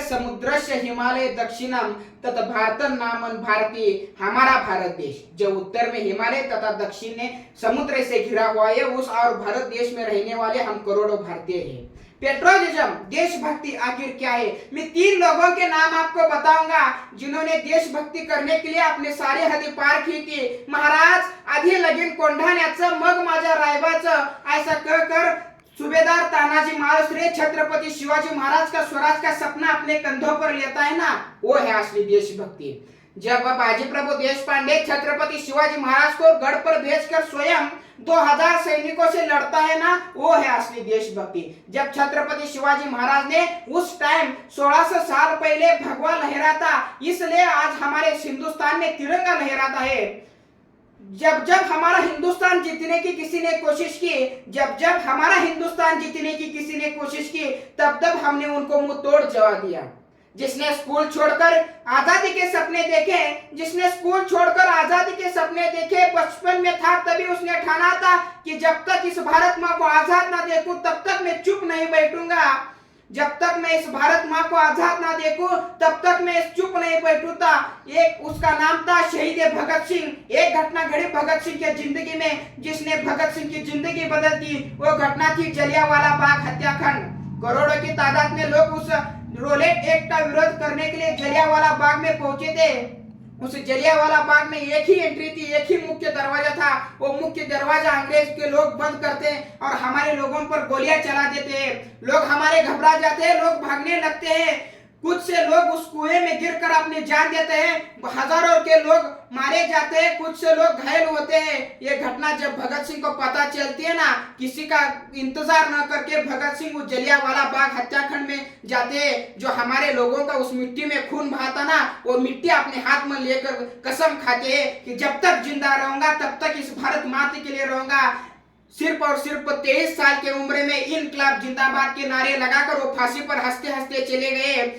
समुद्रस्य हिमालय दक्षिणम तथा भारतम नामन भारतीय। हमारा भारत देश जो उत्तर में हिमालय तथा दक्षिण में समुद्र से घिरा हुआ है, उस और भारत देश में रहने वाले हम करोड़ों भारतीय हैं। पेट्रोलिज्म देशभक्ति आखिर क्या है? मैं 3 लोगों के नाम आपको बताऊंगा जिन्होंने देशभक्ति करने के लिए अपने सारे हद पार की थी। महाराज आधी लगीन कोंढाण्याचं मग माझ्या रायबाचं, ऐसा कहकर सूबेदार तानाजी मालुसरे छत्रपति शिवाजी महाराज का स्वराज का सपना अपने कंधों पर लेता है ना, वो है असली देशभक्ति। जब बाजी प्रभु देशपांडे छत्रपति शिवाजी महाराज को गढ़ पर भेजकर स्वयं 2000 सैनिकों से लड़ता है ना, वो है असली देशभक्ति। जब छत्रपति शिवाजी महाराज ने उस टाइम 1600 साल पहले भगवा लहरा था, इसलिए आज हमारे हिंदुस्तान में तिरंगा लहराता है। जब जब हमारा हिंदुस्तान जीतने की किसी ने कोशिश की, जब जब हमारा हिंदुस्तान जीतने की किसी ने कोशिश की, तब तब हमने उनको मुंह तोड़ जवाब दिया। जिसने स्कूल छोड़कर आजादी के सपने देखे, जिसने स्कूल छोड़कर आजादी के सपने देखे, बचपन में था तभी उसने ठाना था कि जब तक इस भारत माँ को आजाद ना देखूं तब तक मैं चुप नहीं बैठूंगा। जब तक मैं इस भारत माँ को आजाद ना देखूं तब तक मैं चुप नहीं बैठूंगा। एक उसका नाम था शहीद भगत सिंह। एक घटना घड़ी भगत सिंह के जिंदगी में जिसने भगत सिंह की जिंदगी बदल दी, वो घटना थी जलियांवाला बाग हत्याकांड। करोड़ों की तादाद में लोग उस रोलेट एक्ट का विरोध करने के लिए जलियांवाला बाग में पहुंचे थे। उस जलियांवाला बाग में एक ही एंट्री थी, एक ही मुख्य दरवाजा था। वो मुख्य दरवाजा अंग्रेज के लोग बंद करते और हमारे लोगों पर गोलियां चला देते हैं। लोग हमारे घबरा जाते हैं, लोग भागने लगते हैं। कुछ से लोग उस कुएं में गिरकर अपनी जान देते हैं, हजारों के लोग मारे जाते हैं, कुछ से लोग घायल होते हैं। ये घटना जब भगत सिंह को पता चलती है ना, किसी का इंतजार न करके भगत सिंह उस जलियांवाला बाग हत्याकांड में जाते हैं। जो हमारे लोगों का उस मिट्टी में खून बहाता ना, वो मिट्टी अपने हाथ में लेकर कसम खाते हैं कि जब तक जिंदा रहूंगा तब तक इस भारत माता के लिए रहूंगा। सिर्फ और सिर्फ 23 साल की उम्र में इनकलाब जिंदाबाद के नारे लगाकर वो फांसी पर हंसते हंसते चले गए।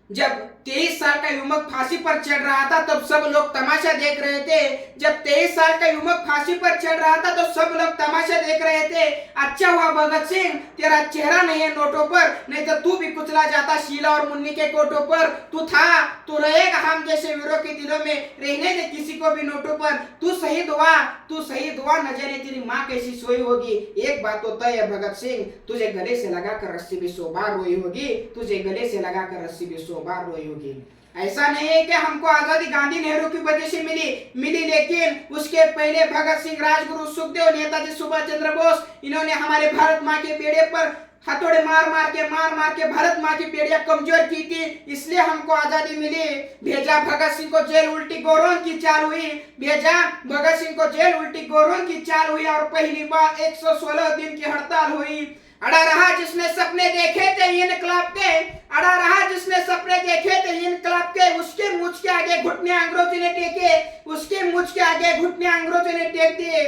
जब 23 साल का युवक फांसी पर चढ़ रहा था तब सब लोग तमाशा देख रहे थे। जब 23 साल का युवक फांसी पर चढ़ रहा था तो सब लोग तमाशा देख रहे थे। अच्छा हुआ भगत सिंह तेरा चेहरा नहीं है नोटों पर, नहीं तो तू भी कुचला जाता शीला और मुन्नी के कोटों पर। तू था, तू रहेगा हम जैसे वीरों के दिलों में, रहने दे किसी को भी नोटों पर। तू शहीद हुआ, तू शहीद हुआ, न जाने तेरी माँ कैसी सोई होगी। एक बात तो तय है भगत सिंह, तुझे गले से लगाकर रस्सी भी 100 बार रोई होगी, तुझे गले से लगाकर रस्सी भी 100 बार रोई होगी। ऐसा नहीं है कि हमको आजादी गांधी नेहरू की वजह से मिली, लेकिन उसके पहले भगत सिंह, राजगुरु सुखदेव, नेताजी सुभाष चंद्र बोस, इन्होंने हमारे भारत माँ के बेड़े पर हथौड़े मार मार के भारत माँ की बेड़ियां कमजोर की थी, इसलिए हमको आजादी मिली। भेजा भगत सिंह को जेल, उल्टी गोरों की चाल हुई। भेजा भगत सिंह को जेल, उल्टी गोरों की चाल हुई और पहली बार 116 दिन की हड़ताल हुई। अड़ा रहा जिसने सपने देखे थे इनकलाब के, अड़ा रहा जिसने सपने देखे थे इनकलाब के, उसके मुझ के आगे घुटने अंग्रेजों ने टेके, उसके मुझ के आगे घुटने अंग्रेजों ने टेक दिए।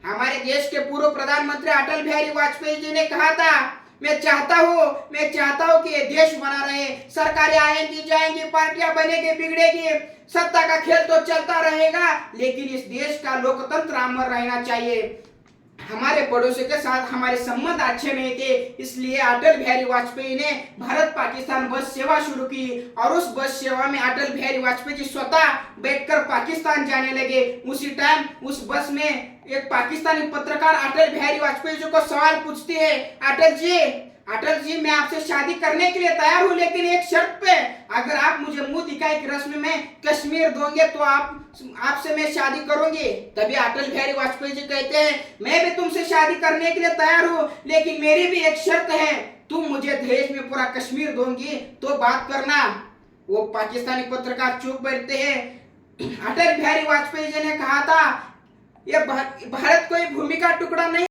हमारे देश के पूर्व प्रधानमंत्री अटल बिहारी वाजपेयी जी ने कहा था, मैं चाहता हूँ कि ये देश बना रहे, सरकारें आएंगी जाएंगी, पार्टियां बनेगी बिगड़ेगी, सत्ता का खेल तो चलता रहेगा, लेकिन इस देश का लोकतंत्र अमर रहना चाहिए। हमारे पड़ोसी के साथ हमारे संबंध अच्छे नहीं थे, इसलिए अटल बिहारी वाजपेयी ने भारत पाकिस्तान बस सेवा शुरू की और उस बस सेवा में अटल बिहारी वाजपेयी जी स्वतः बैठकर पाकिस्तान जाने लगे। उसी टाइम उस बस में एक पाकिस्तानी पत्रकार अटल बिहारी वाजपेयी जी को सवाल पूछती है, अटल जी मैं आपसे शादी करने के लिए तैयार हूँ, लेकिन एक शर्त पे, अगर आप मुझे मुंह दिखाई की रस्म में कश्मीर दोगे तो आपसे मैं शादी करूंगी। तभी अटल बिहारी वाजपेयी जी कहते हैं, मैं भी तुमसे शादी करने के लिए तैयार हूँ, लेकिन मेरी भी एक शर्त है, तुम मुझे दहेज में पूरा कश्मीर दोगी तो बात करना। वो पाकिस्तानी पत्रकार चुप बैठते हैं। अटल बिहारी वाजपेयी जी ने कहा था, यह भारत कोई भूमि का टुकड़ा नहीं